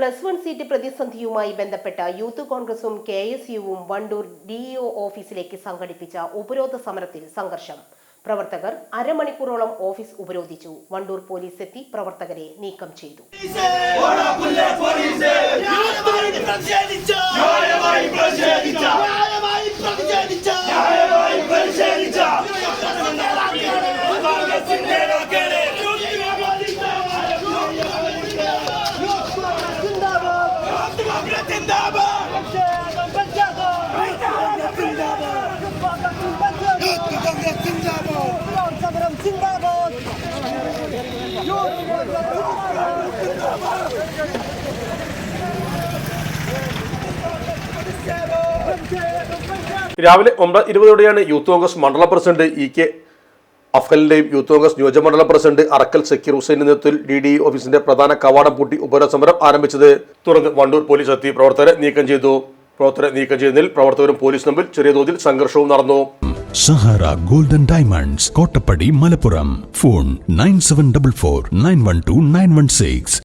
+1 seat പ്രതിസന്ധിയുമായി ബന്ധപ്പെട്ട youth കോൺഗ്രസും KSUവും Wandoor DEO ഓഫീസിലേക്ക് സംഘടിപ്പിച്ച ഉപരോധ സമരത്തിൽ സംഘർഷം. പ്രവർത്തകർ അരമണിക്കൂറോളം ഓഫീസ് ഉപരോധിച്ചു. വണ്ടൂർ പോലീസ് എത്തി പ്രവർത്തകരെ നീക്കം ചെയ്തു. രാവിലെ 9:20ഓടെയാണ് യൂത്ത് കോൺഗ്രസ് മണ്ഡലം പ്രസിഡന്റ് EK അഫ്ഗലിന്റെയും യൂത്ത് കോൺഗ്രസ് നിയോജകമണ്ഡലം പ്രസിഡന്റ് അറക്കൽ സക്കീർ ഹുസൈന്റെ നേതൃത്വത്തിൽ DDE ഓഫീസിന്റെ പ്രധാന കവാടം പൂട്ടി ഉപരോധ സമരം ആരംഭിച്ചത്. തുടർന്ന് വണ്ടൂർ പോലീസ് എത്തി പ്രവർത്തകരെ നീക്കം ചെയ്തു. പ്രവർത്തകരെ നീക്കം ചെയ്യുന്നതിൽ പ്രവർത്തകരും പോലീസും തമ്മിൽ ചെറിയ തോതിൽ സംഘർഷവും നടന്നു. Sahara golden diamonds, Kottappadi, Malappuram. Phone 9744 912 916.